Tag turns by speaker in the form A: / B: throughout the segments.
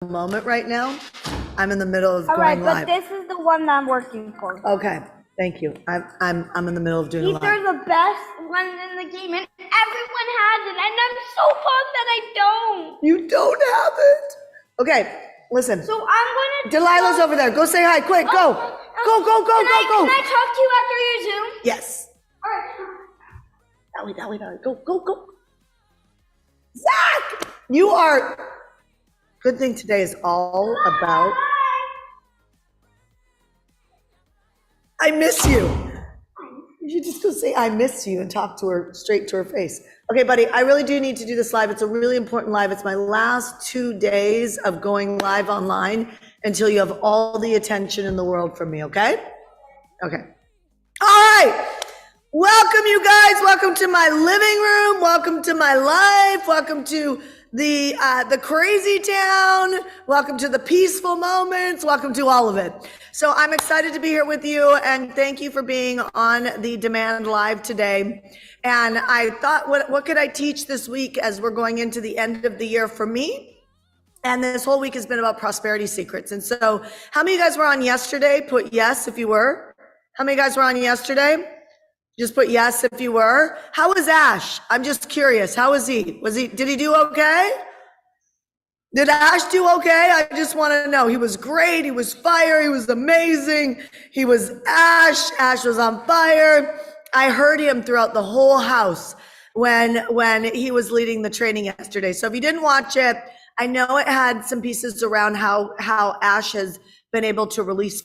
A: moment right now. I'm in the middle of
B: All
A: going
B: right,
A: live.
B: but this is the one that I'm working for.
A: Okay, thank you. I'm in the middle of doing a
B: These are the best ones in the game, and everyone has it, and I'm so pumped that I don't.
A: You don't have it. Okay, listen.
B: So I'm gonna.
A: Delilah's over there. Go say hi, quick. Go. Go.
B: Can I talk to you after your Zoom?
A: Yes.
B: All right.
A: That way. Go. Zach, you are. Good thing today is all about. I miss you. You should just go say I miss you and talk to her straight to her face. Okay, buddy, I really do need to do this live. It's a really important live. It's my last 2 days of going live online until you have all the attention in the world from me, okay? Okay. All right. Welcome, you guys. Welcome to my living room. Welcome to my life. Welcome to the crazy town. Welcome to the peaceful moments. Welcome to all of it. So I'm excited to be here with you, and thank you for being on the Demand Live today. And I thought, what could I teach this week as we're going into the end of the year for me? And this whole week has been about prosperity secrets. And so how many of you guys were on yesterday? Put yes if you were. How many of you guys were on yesterday? Just put yes if you were. How was Ash? I'm just curious. How was he? Did he do okay? Did Ash do okay? I just want to know. He was great. He was fire. He was amazing. He was Ash. Ash was on fire. I heard him throughout the whole house when he was leading the training yesterday. So if you didn't watch it, I know it had some pieces around how Ash has been able to release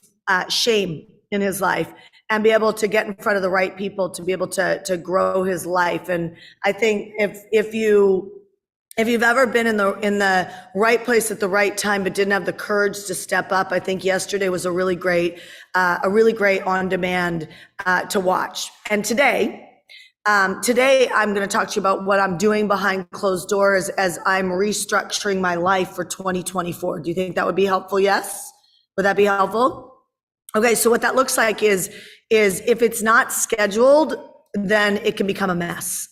A: shame in his life and be able to get in front of the right people to be able to grow his life. And I think if you've ever been in the right place at the right time but didn't have the courage to step up, I think yesterday was a really great on demand to watch. And today I'm going to talk to you about what I'm doing behind closed doors as I'm restructuring my life for 2024. Do you think that would be helpful? Yes. Would that be helpful? Okay, so what that looks like is if it's not scheduled, then it can become a mess.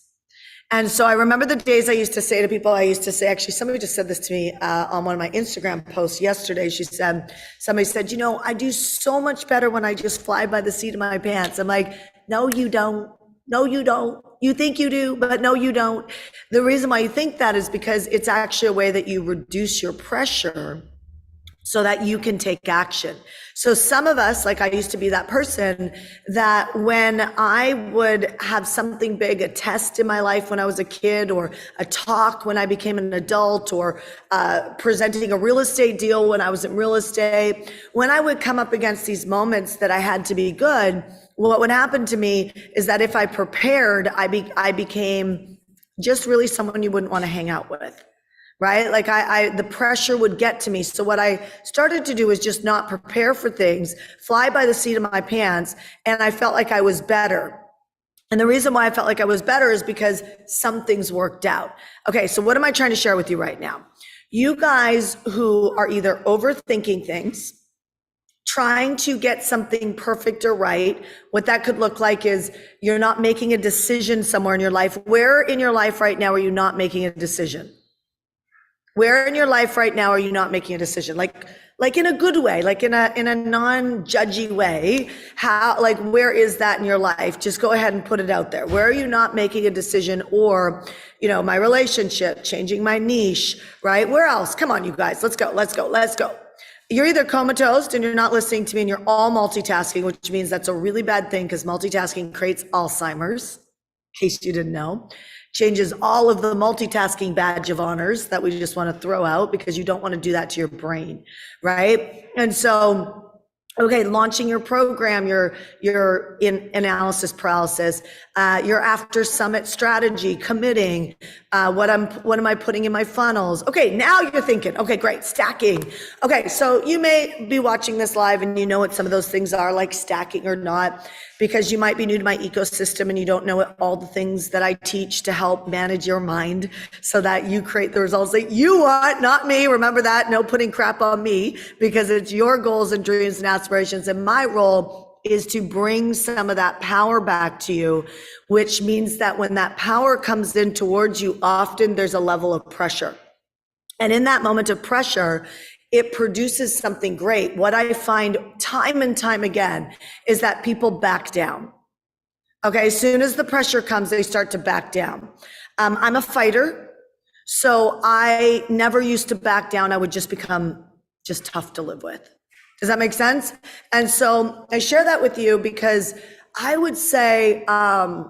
A: And so I remember the days I used to say to people, actually, somebody just said this to me on one of my Instagram posts yesterday. Somebody said, I do so much better when I just fly by the seat of my pants. I'm like, no, you don't. No, you don't. You think you do, but no, you don't. The reason why you think that is because it's actually a way that you reduce your pressure so that you can take action. So some of us, like I used to be that person that when I would have something big, a test in my life when I was a kid, or a talk when I became an adult, or presenting a real estate deal when I was in real estate, when I would come up against these moments that I had to be good, well, what would happen to me is that if I prepared, I became just really someone you wouldn't want to hang out with. Right? Like the pressure would get to me. So what I started to do is just not prepare for things, fly by the seat of my pants. And I felt like I was better. And the reason why I felt like I was better is because some things worked out. Okay. So what am I trying to share with you right now? You guys who are either overthinking things, trying to get something perfect or right, what that could look like is you're not making a decision somewhere in your life. Where in your life right now are you not making a decision? Where in your life right now are you not making a decision? Like in a good way, like in a non-judgy way. Where is that in your life? Just go ahead and put it out there. Where are you not making a decision? Or, my relationship, changing my niche, right? Where else? Come on, you guys, let's go. You're either comatose and you're not listening to me and you're all multitasking, which means that's a really bad thing because multitasking creates Alzheimer's, in case you didn't know. Changes all of the multitasking badge of honors that we just want to throw out because you don't want to do that to your brain, right? And so, okay, launching your program, your in analysis paralysis, your after summit strategy, committing, what am I putting in my funnels? Okay, now you're thinking, okay, great, stacking. Okay, so you may be watching this live and you know what some of those things are, like stacking or not, because you might be new to my ecosystem and you don't know all the things that I teach to help manage your mind so that you create the results that you want, not me. Remember that, no putting crap on me, because it's your goals and dreams and aspirations. And my role is to bring some of that power back to you, which means that when that power comes in towards you, often there's a level of pressure. And in that moment of pressure it produces something great. What I find time and time again is that people back down. Okay, as soon as the pressure comes, they start to back down. I'm a fighter, so I never used to back down. I would just become just tough to live with. Does that make sense? And so I share that with you because I would say, I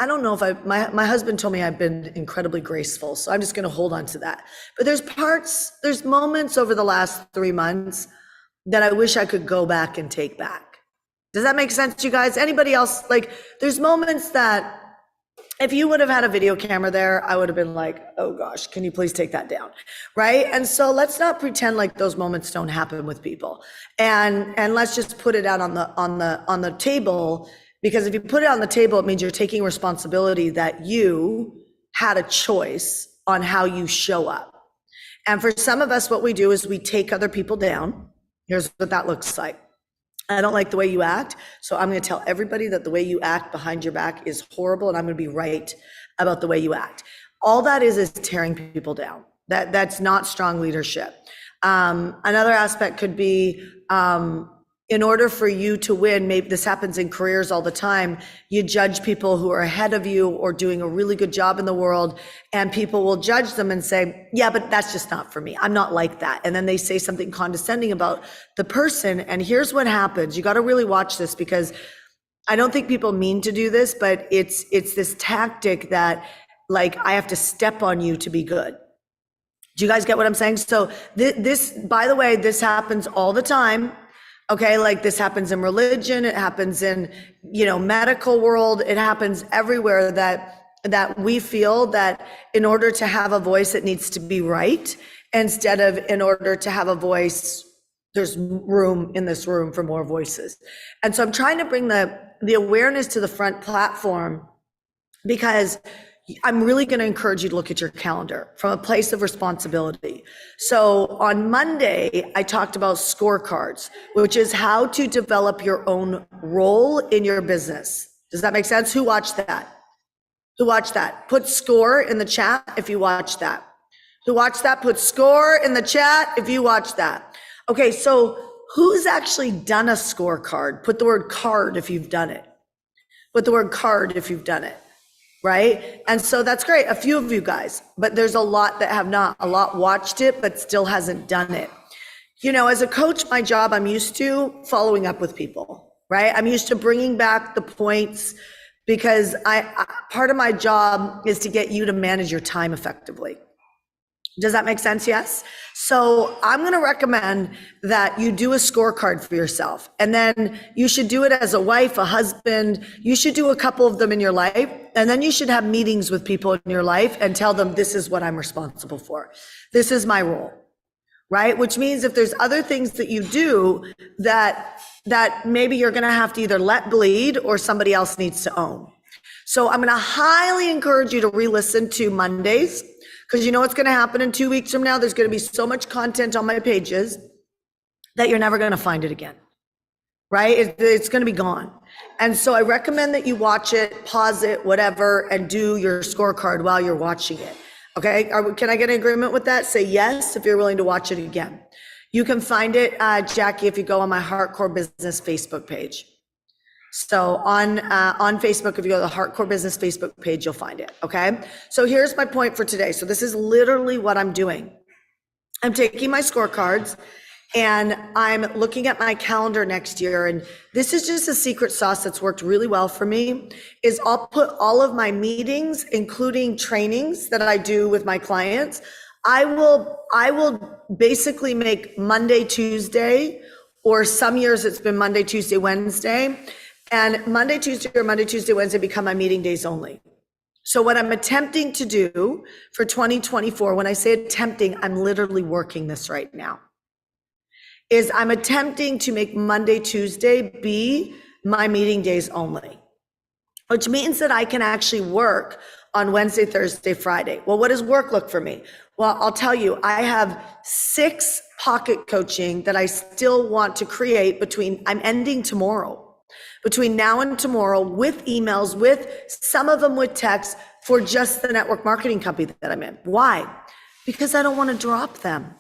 A: don't know if my husband told me I've been incredibly graceful, so I'm just going to hold on to that. But there's moments over the last 3 months that I wish I could go back and take back. Does that make sense, you guys? Anybody else? Like, there's moments that if you would have had a video camera there, I would have been like, oh gosh, can you please take that down? Right? And so let's not pretend like those moments don't happen with people. And let's just put it out on the table. Because if you put it on the table, it means you're taking responsibility that you had a choice on how you show up. And for some of us, what we do is we take other people down. Here's what that looks like. I don't like the way you act, so I'm going to tell everybody that the way you act behind your back is horrible, and I'm going to be right about the way you act. All that is tearing people down. That's not strong leadership. Another aspect could be, in order for you to win, maybe this happens in careers all the time, you judge people who are ahead of you or doing a really good job in the world, and people will judge them and say, yeah, but that's just not for me. I'm not like that. And then they say something condescending about the person. And here's what happens. You got to really watch this, because I don't think people mean to do this, but it's this tactic that, like, I have to step on you to be good. Do you guys get what I'm saying? So this, by the way, this happens all the time. Okay, like this happens in religion, it happens in, medical world, it happens everywhere that we feel that in order to have a voice, it needs to be right, instead of in order to have a voice, there's room in this room for more voices. And so I'm trying to bring the awareness to the front platform, because I'm really going to encourage you to look at your calendar from a place of responsibility. So on Monday, I talked about scorecards, which is how to develop your own role in your business. Does that make sense? Who watched that? Who watched that? Put score in the chat if you watched that. Who watched that? Put score in the chat if you watched that. Okay, so who's actually done a scorecard? Put the word card if you've done it. Put the word card if you've done it. Right? And so that's great. A few of you guys, but there's a lot that have not. A lot watched it, but still hasn't done it. As a coach, my job, I'm used to following up with people, right? I'm used to bringing back the points, because part of my job is to get you to manage your time effectively. Does that make sense? Yes. So I'm going to recommend that you do a scorecard for yourself, and then you should do it as a wife, a husband. You should do a couple of them in your life, and then you should have meetings with people in your life and tell them, this is what I'm responsible for. This is my role, right? Which means if there's other things that you do that maybe you're going to have to either let bleed or somebody else needs to own. So I'm going to highly encourage you to re-listen to Mondays, because you know what's going to happen in 2 weeks from now? There's going to be so much content on my pages that you're never going to find it again, right? It's going to be gone. And so I recommend that you watch it, pause it, whatever, and do your scorecard while you're watching it. Okay? Can I get an agreement with that? Say yes if you're willing to watch it again. You can find it, Jackie, if you go on my Heartcore Business Facebook page. So on Facebook, if you go to the Heartcore Business Facebook page, you'll find it, okay? So here's my point for today. So this is literally what I'm doing. I'm taking my scorecards and I'm looking at my calendar next year. And this is just a secret sauce that's worked really well for me, is I'll put all of my meetings, including trainings that I do with my clients. I will basically make Monday, Tuesday, or some years it's been Monday, Tuesday, Wednesday. And Monday, Tuesday, or Monday, Tuesday, Wednesday become my meeting days only. So what I'm attempting to do for 2024, when I say attempting, I'm literally working this right now, is I'm attempting to make Monday, Tuesday be my meeting days only, which means that I can actually work on Wednesday, Thursday, Friday. Well, what does work look for me? Well, I'll tell you, I have 6 pocket coaching that I still want to create I'm ending tomorrow. Between now and tomorrow, with emails, with some of them with text, for just the network marketing company that I'm in. Why? Because I don't want to drop them.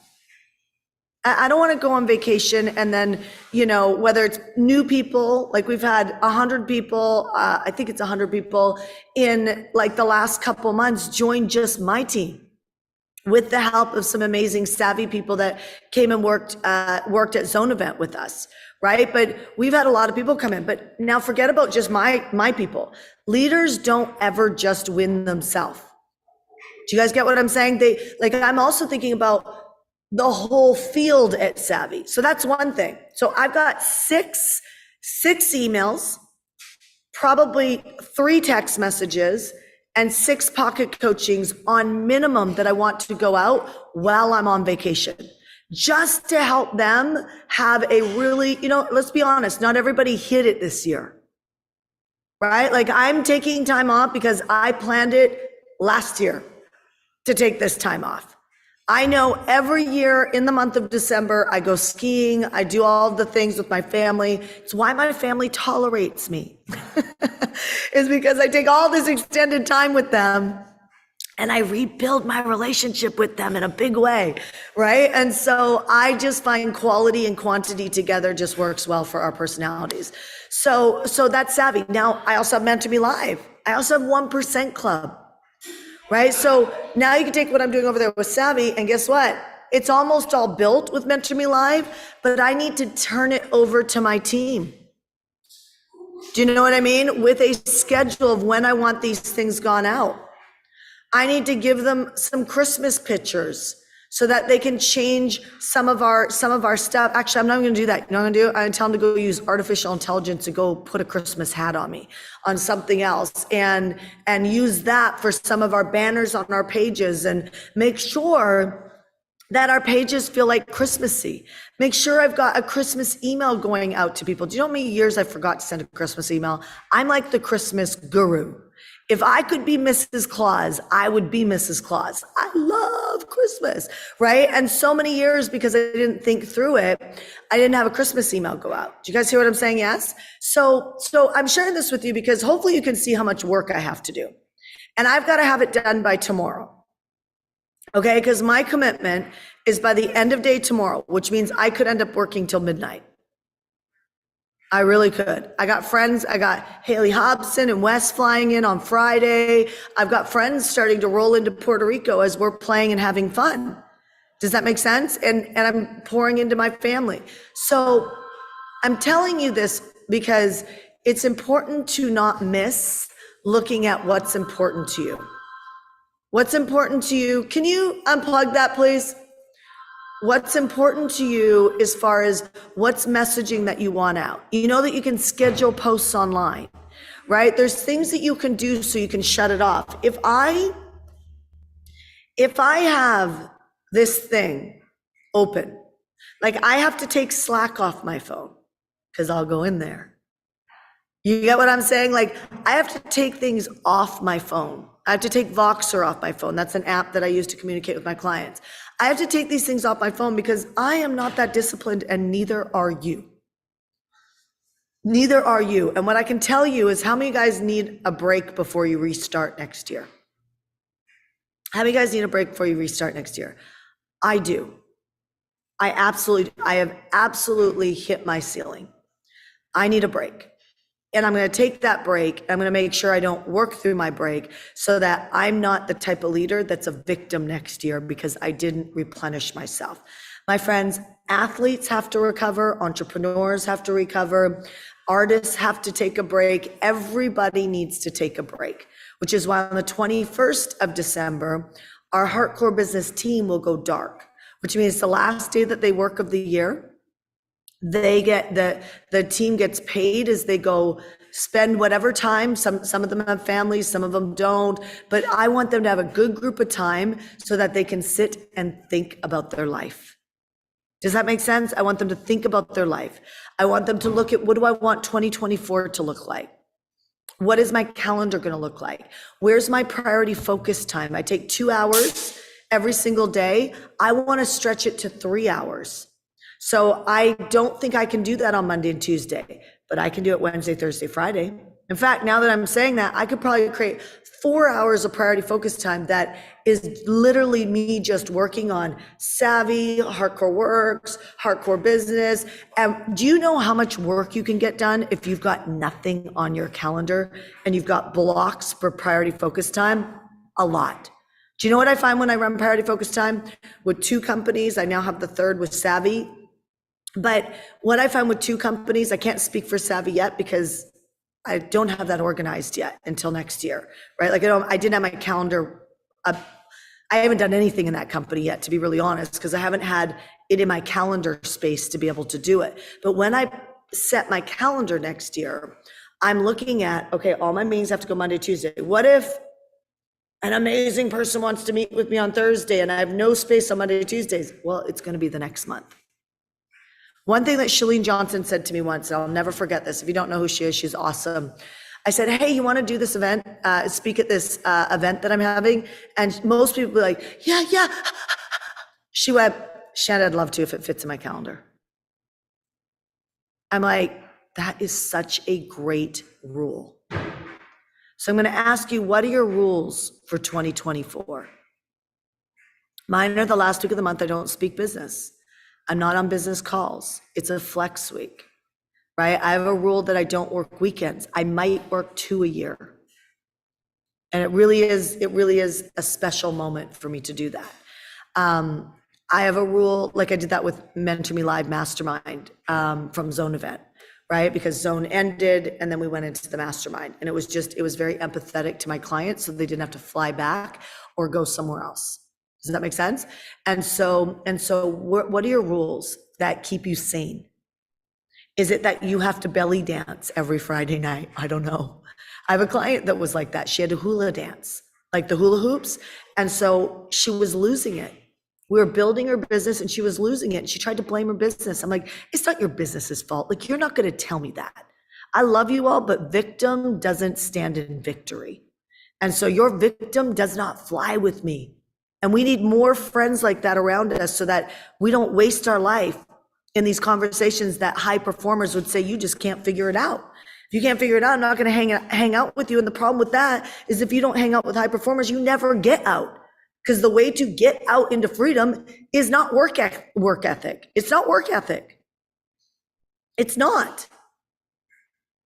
A: I don't want to go on vacation and then, whether it's new people, like we've had 100 people, I think it's 100 people in like the last couple months join just my team with the help of some amazing savvy people that came and worked at Zone Event with us, right? But we've had a lot of people come in, but now forget about just my people. Leaders don't ever just win themselves. Do you guys get what I'm saying? I'm also thinking about the whole field at Savvy. So that's one thing. So I've got six emails, probably 3 text messages, and 6 pocket coachings on minimum that I want to go out while I'm on vacation, just to help them have a really, let's be honest, not everybody hit it this year, right? Like I'm taking time off because I planned it last year to take this time off. I know every year in the month of December, I go skiing, I do all the things with my family. It's why my family tolerates me, is because I take all this extended time with them and I rebuild my relationship with them in a big way, right? And so I just find quality and quantity together just works well for our personalities. So that's Savvy. Now, I also have Mentor Me Live. I also have 1% Club. Right? So now you can take what I'm doing over there with Savvy, and guess what? It's almost all built with Mentor Me Live, but I need to turn it over to my team. Do you know what I mean? With a schedule of when I want these things gone out. I need to give them some Christmas pictures so that they can change some of our stuff. Actually, I'm not going to do that. You know what I'm going to do? I'm going to tell them to go use artificial intelligence to go put a Christmas hat on me, on something else, and use that for some of our banners on our pages, and make sure that our pages feel like Christmassy. Make sure I've got a Christmas email going out to people. Do you know how many years I forgot to send a Christmas email? I'm like the Christmas guru. If I could be Mrs. Claus, I would be Mrs. Claus. I love Christmas, right? And so many years, because I didn't think through it, I didn't have a Christmas email go out. Do you guys hear what I'm saying? Yes. So I'm sharing this with you because hopefully you can see how much work I have to do. And I've got to have it done by tomorrow. Okay? Because my commitment is by the end of day tomorrow, which means I could end up working till midnight. I really could. I got friends. I got Haley Hobson and Wes flying in on Friday. I've got friends starting to roll into Puerto Rico as we're playing and having fun. Does that make sense? And I'm pouring into my family. So I'm telling you this because it's important to not miss looking at what's important to you. What's important to you? Can you unplug that, please? What's important to you as far as what's messaging that you want out. You know that you can schedule posts online, right? There's things that you can do so you can shut it off. If I have this thing open, like I have to take Slack off my phone because I'll go in there. You get what I'm saying? Like I have to take things off my phone. I have to take Voxer off my phone. That's an app that I use to communicate with my clients. I have to take these things off my phone because I am not that disciplined, and neither are you. Neither are you. And what I can tell you is how many guys need a break before you restart next year? How many guys need a break before you restart next year? I do. I have absolutely hit my ceiling. I need a break. And I'm going to take that break. I'm going to make sure I don't work through my break so that I'm not the type of leader that's a victim next year because I didn't replenish myself. My friends, athletes have to recover. Entrepreneurs have to recover. Artists have to take a break. Everybody needs to take a break, which is why on the 21st of December, our Hardcore Business team will go dark, which means the last day that they work of the year. They get the team gets paid as they go spend whatever time. Some of them have families, some of them don't, but I want them to have a good group of time so that they can sit and think about their life. Does that make sense? I want them to think about their life. I want them to look at, what do I want 2024 to look like? What is my calendar going to look like? Where's my priority focus time? I take 2 hours every single day. I want to stretch it to 3 hours. So I don't think I can do that on Monday and Tuesday, but I can do it Wednesday, Thursday, Friday. In fact, now that I'm saying that, I could probably create 4 hours of priority focus time that is literally me just working on Savvy, Hardcore Works, Hardcore Business. And do you know how much work you can get done if you've got nothing on your calendar and you've got blocks for priority focus time? A lot. Do you know what I find when I run priority focus time with 2 companies? I now have the third with Savvy. But what I find with 2 companies, I can't speak for Savvy yet because I don't have that organized yet until next year, right? Like I didn't have my calendar. I haven't done anything in that company yet, to be really honest, because I haven't had it in my calendar space to be able to do it. But when I set my calendar next year, I'm looking at, okay, all my meetings have to go Monday, Tuesday. What if an amazing person wants to meet with me on Thursday and I have no space on Monday, Tuesdays? Well, it's going to be the next month. One thing that Chalene Johnson said to me once, and I'll never forget this. If you don't know who she is, she's awesome. I said, hey, you want to do this event, speak at this event that I'm having? And most people were like, yeah. She went, Shannon, I'd love to if it fits in my calendar. I'm like, that is such a great rule. So I'm going to ask you, what are your rules for 2024? Mine are the last week of the month, I don't speak business. I'm not on business calls. It's a flex week, right? I have a rule that I don't work weekends. I might work 2 a year. And it really is a special moment for me to do that. I have a rule, like I did that with Mentor Me Live Mastermind from Zone event, right? Because Zone ended and then we went into the mastermind, and it was very empathetic to my clients, so they didn't have to fly back or go somewhere else. Does that make sense? And so what are your rules that keep you sane? Is it that you have to belly dance every Friday night? I don't know. I have a client that was like that. She had to hula dance, like the hula hoops. And so she was losing it. We were building her business and she was losing it. And she tried to blame her business. I'm like, it's not your business's fault. Like, you're not going to tell me that. I love you all, but victim doesn't stand in victory. And so your victim does not fly with me. And we need more friends like that around us so that we don't waste our life in these conversations that high performers would say, you just can't figure it out. If you can't figure it out, I'm not going to hang out with you. And the problem with that is if you don't hang out with high performers, you never get out. Because the way to get out into freedom is not work ethic. It's not work ethic. It's not.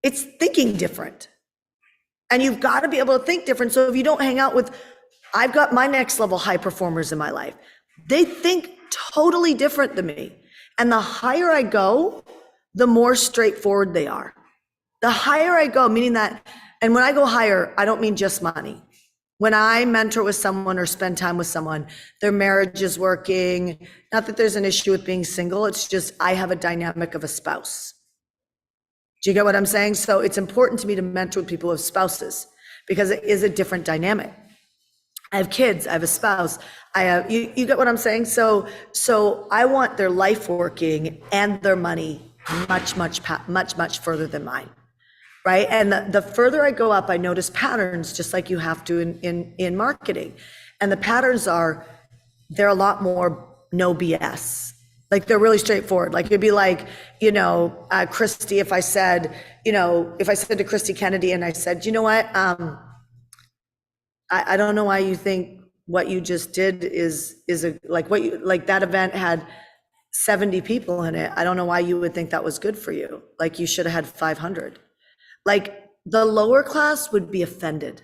A: It's thinking different. And you've got to be able to think different. So if you don't hang out with, I've got my next level high performers in my life. They think totally different than me. And the higher I go, the more straightforward they are. The higher I go, meaning that, and when I go higher, I don't mean just money. When I mentor with someone or spend time with someone, their marriage is working. Not that there's an issue with being single. It's just, I have a dynamic of a spouse. Do you get what I'm saying? So it's important to me to mentor with people who have spouses because it is a different dynamic. I have kids, I have a spouse, I have, you get what I'm saying? So I want their life working and their money much further than mine, right? And the further I go up, I notice patterns just like you have to in marketing. And the patterns are, they're a lot more no BS. Like they're really straightforward. Like it'd be like, Christy, if I said to Christy Kennedy and I said, you know what, I don't know why you think what you just did is that event had 70 people in it. I don't know why you would think that was good for you. Like you should have had 500. Like the lower class would be offended.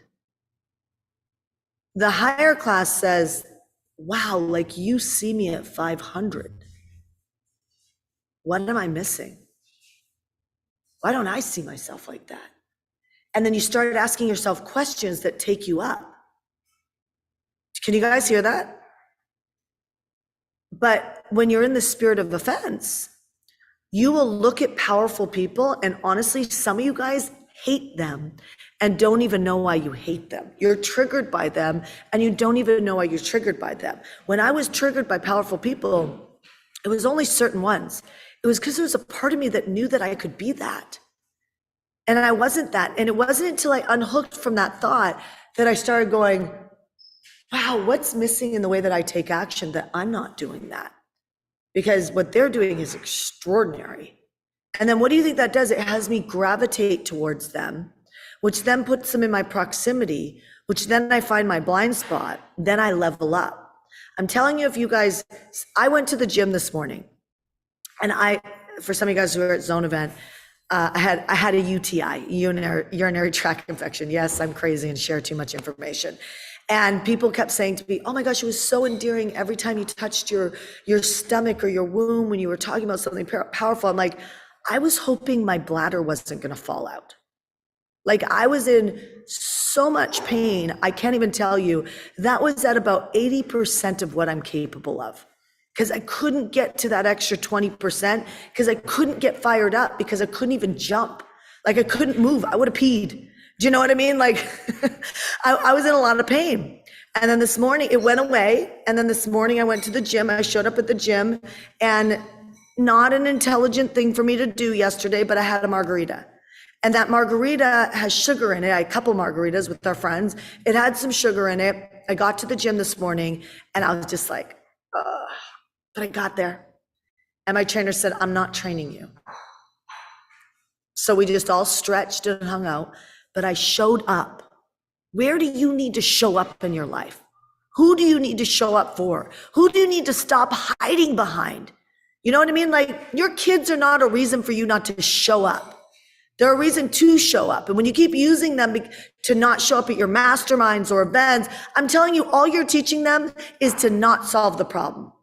A: The higher class says, wow, like you see me at 500. What am I missing? Why don't I see myself like that? And then you started asking yourself questions that take you up. Can you guys hear that? But when you're in the spirit of offense, you will look at powerful people, and honestly, some of you guys hate them and don't even know why you hate them. You're triggered by them and you don't even know why you're triggered by them. When I was triggered by powerful people, it was only certain ones. It was because there was a part of me that knew that I could be that. And I wasn't that. And it wasn't until I unhooked from that thought that I started going, wow, what's missing in the way that I take action that I'm not doing that? Because what they're doing is extraordinary. And then what do you think that does? It has me gravitate towards them, which then puts them in my proximity, which then I find my blind spot, then I level up. I'm telling you, if you guys, I went to the gym this morning, and for some of you guys who are at Zone event, I had a UTI, urinary tract infection. Yes, I'm crazy and share too much information. And people kept saying to me, oh my gosh, it was so endearing every time you touched your stomach or your womb when you were talking about something powerful. I'm like, I was hoping my bladder wasn't going to fall out. Like, I was in so much pain, I can't even tell you. That was at about 80% of what I'm capable of, because I couldn't get to that extra 20%, because I couldn't get fired up, because I couldn't even jump. Like, I couldn't move. I would have peed. Do you know what I mean? Like, I was in a lot of pain. And then this morning it went away. And then this morning I went to the gym. I showed up at the gym, and not an intelligent thing for me to do yesterday, but I had a margarita. And that margarita has sugar in it. I had a couple margaritas with our friends. It had some sugar in it. I got to the gym this morning and I was just like, ugh. But I got there. And my trainer said, I'm not training you. So we just all stretched and hung out, but I showed up. Where do you need to show up in your life? Who do you need to show up for? Who do you need to stop hiding behind? You know what I mean? Like, your kids are not a reason for you not to show up. They're a reason to show up. And when you keep using them to not show up at your masterminds or events, I'm telling you, all you're teaching them is to not solve the problem,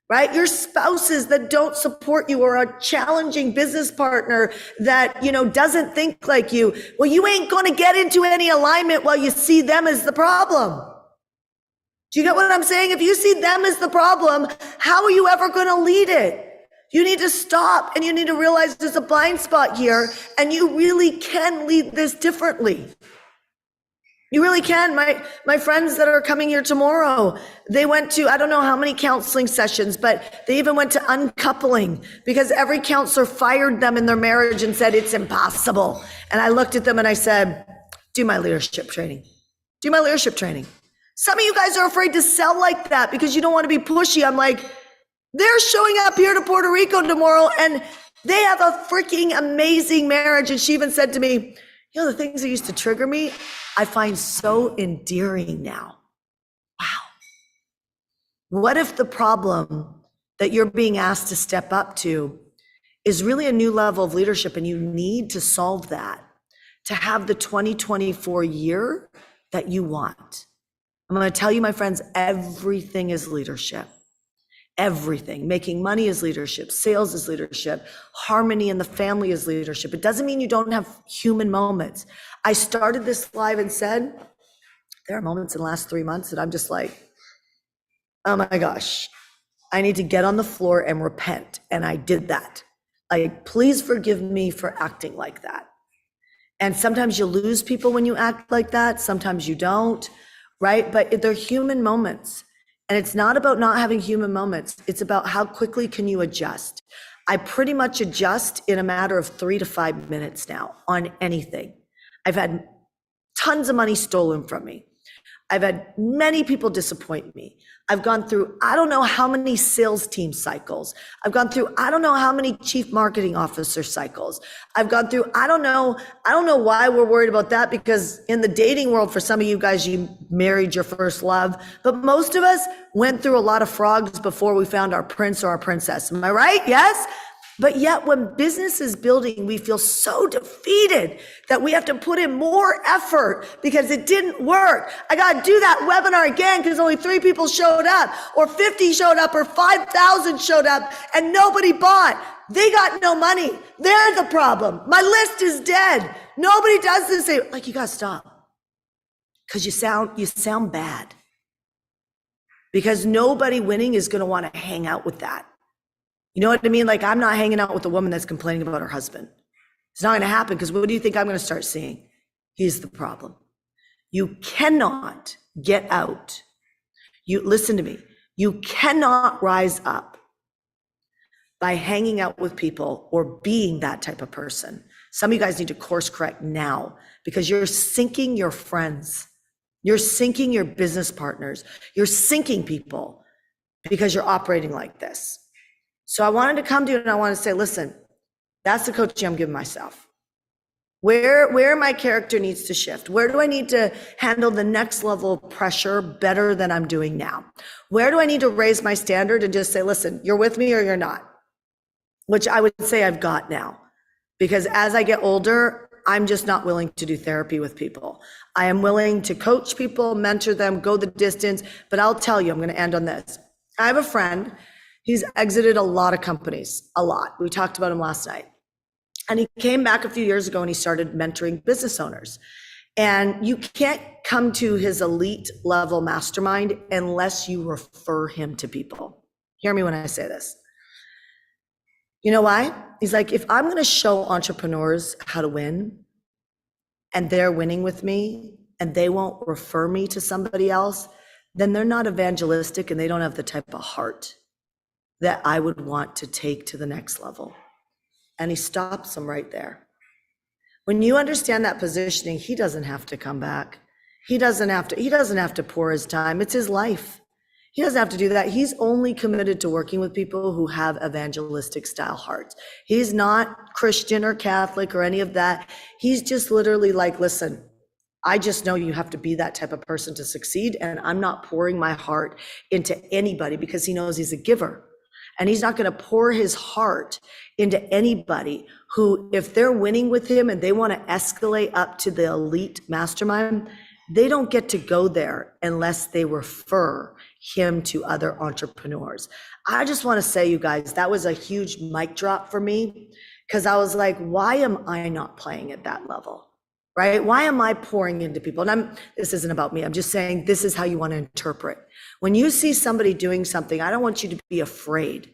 A: right? Your spouses that don't support you, or a challenging business partner that, doesn't think like you. Well, you ain't going to get into any alignment while you see them as the problem. Do you get what I'm saying? If you see them as the problem, how are you ever going to lead it? You need to stop, and you need to realize there's a blind spot here, and you really can lead this differently. You really can. My friends that are coming here tomorrow, they went to, I don't know how many counseling sessions, but they even went to uncoupling, because every counselor fired them in their marriage and said, it's impossible. And I looked at them and I said, do my leadership training. Do my leadership training. Some of you guys are afraid to sell like that because you don't want to be pushy. I'm like, they're showing up here to Puerto Rico tomorrow and they have a freaking amazing marriage. And she even said to me, the things that used to trigger me, I find so endearing now. Wow. What if the problem that you're being asked to step up to is really a new level of leadership, and you need to solve that to have the 2024 year that you want? I'm going to tell you, my friends, everything is leadership. Everything. Making money is leadership. Sales is leadership. Harmony in the family is leadership. It doesn't mean you don't have human moments. I started this live and said, there are moments in the last 3 months that I'm just like, oh my gosh, I need to get on the floor and repent. And I did that. Like, please forgive me for acting like that. And sometimes you lose people when you act like that. Sometimes you don't, right? But they're human moments. And it's not about not having human moments. It's about how quickly can you adjust. I pretty much adjust in a matter of 3 to 5 minutes now on anything. I've had tons of money stolen from me. I've had many people disappoint me. I've gone through, I don't know how many sales team cycles. I've gone through, I don't know how many chief marketing officer cycles. I've gone through, I don't know why we're worried about that, because in the dating world, for some of you guys, you married your first love, but most of us went through a lot of frogs before we found our prince or our princess. Am I right? Yes? But yet when business is building, we feel so defeated that we have to put in more effort because it didn't work. I got to do that webinar again because only 3 people showed up, or 50 showed up, or 5,000 showed up and nobody bought. They got no money. They're the problem. My list is dead. Nobody does this. Like, you got to stop, because you sound bad, because nobody winning is going to want to hang out with that. You know what I mean? Like, I'm not hanging out with a woman that's complaining about her husband. It's not going to happen, because what do you think I'm going to start seeing? He's the problem. You cannot get out. Listen to me. You cannot rise up by hanging out with people or being that type of person. Some of you guys need to course correct now, because you're sinking your friends. You're sinking your business partners. You're sinking people because you're operating like this. So I wanted to come to you and I want to say, listen, that's the coaching I'm giving myself. Where my character needs to shift? Where do I need to handle the next level of pressure better than I'm doing now? Where do I need to raise my standard and just say, listen, you're with me or you're not? Which I would say I've got now. Because as I get older, I'm just not willing to do therapy with people. I am willing to coach people, mentor them, go the distance. But I'll tell you, I'm going to end on this. I have a friend. He's exited a lot of companies, a lot. We talked about him last night. And he came back a few years ago and he started mentoring business owners. And you can't come to his elite level mastermind unless you refer him to people. Hear me when I say this. You know why? He's like, if I'm going to show entrepreneurs how to win and they're winning with me and they won't refer me to somebody else, then they're not evangelistic and they don't have the type of heart that I would want to take to the next level. And he stops him right there. When you understand that positioning, he doesn't have to come back. He doesn't have to pour his time. It's his life. He doesn't have to do that. He's only committed to working with people who have evangelistic style hearts. He's not Christian or Catholic or any of that. He's just literally like, listen, I just know you have to be that type of person to succeed. And I'm not pouring my heart into anybody because he knows he's a giver. And he's not going to pour his heart into anybody who, if they're winning with him and they want to escalate up to the elite mastermind, they don't get to go there unless they refer him to other entrepreneurs. I just want to say, you guys, that was a huge mic drop for me because I was like, why am I not playing at that level? Right? Why am I pouring into people? And this isn't about me. I'm just saying this is how you want to interpret. When you see somebody doing something, I don't want you to be afraid.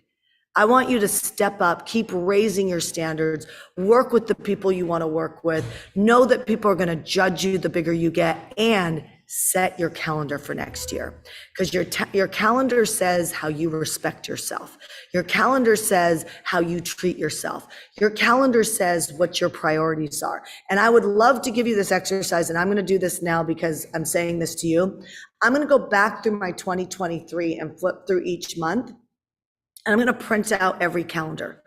A: I want you to step up, keep raising your standards, work with the people you want to work with, know that people are going to judge you the bigger you get, and set your calendar for next year. Because your calendar says how you respect yourself. Your calendar says how you treat yourself. Your calendar says what your priorities are. And I would love to give you this exercise, and I'm going to do this now because I'm saying this to you. I'm going to go back through my 2023 and flip through each month. And I'm going to print out every calendar.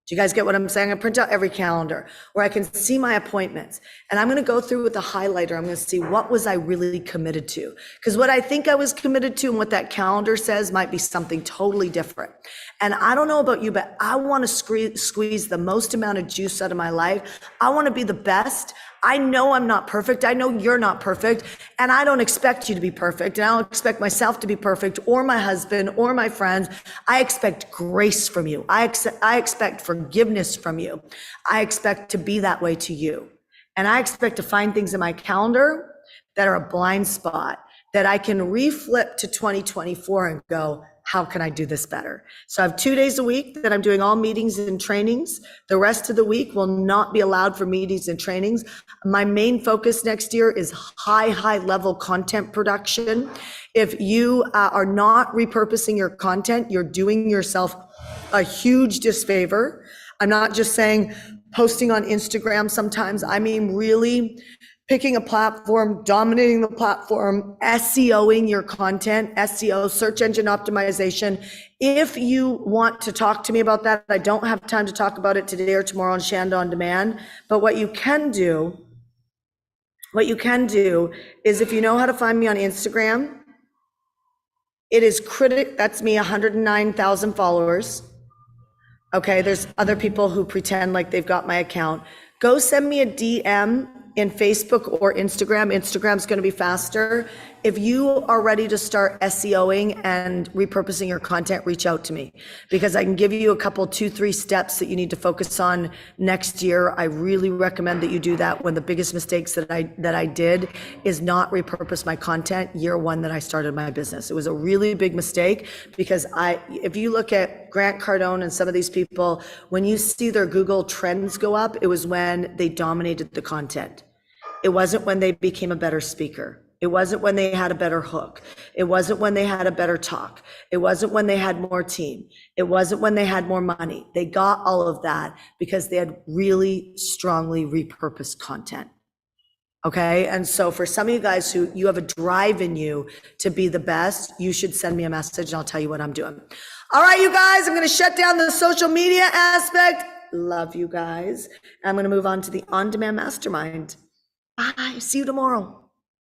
A: Do you guys get what I'm saying? I print out every calendar where I can see my appointments, and I'm going to go through with the highlighter. I'm going to see what was I really committed to, because what I think I was committed to and what that calendar says might be something totally different. And I don't know about you, but I want to squeeze the most amount of juice out of my life. I want to be the best. I know I'm not perfect. I know you're not perfect. And I don't expect you to be perfect. And I don't expect myself to be perfect, or my husband or my friends. I expect grace from you. I expect forgiveness from you. I expect to be that way to you. And I expect to find things in my calendar that are a blind spot that I can reflip to 2024 and go, how can I do this better? So I have 2 days a week that I'm doing all meetings and trainings. The rest of the week will not be allowed for meetings and trainings. My main focus next year is high level content production. If you are not repurposing your content, you're doing yourself a huge disfavor. I'm not just saying posting on Instagram sometimes. I mean, really picking a platform, dominating the platform, SEOing your content, SEO, search engine optimization. If you want to talk to me about that, I don't have time to talk about it today or tomorrow on Shanda On Demand. But what you can do is, if you know how to find me on Instagram, it is that's me, 109,000 followers. Okay, there's other people who pretend like they've got my account. Go send me a DM in Facebook or Instagram. Instagram's going to be faster. If you are ready to start SEOing and repurposing your content, reach out to me, because I can give you a couple, 2-3 steps that you need to focus on next year. I really recommend that you do that. One of the biggest mistakes that I did is not repurpose my content year one that I started my business. It was a really big mistake, because if you look at Grant Cardone and some of these people, when you see their Google trends go up, it was when they dominated the content. It wasn't when they became a better speaker. It wasn't when they had a better hook. It wasn't when they had a better talk. It wasn't when they had more team. It wasn't when they had more money. They got all of that because they had really strongly repurposed content. Okay. And so for some of you guys who you have a drive in you to be the best, you should send me a message and I'll tell you what I'm doing. All right, you guys, I'm going to shut down the social media aspect. Love you guys. I'm going to move on to the on-demand mastermind. Bye. See you tomorrow.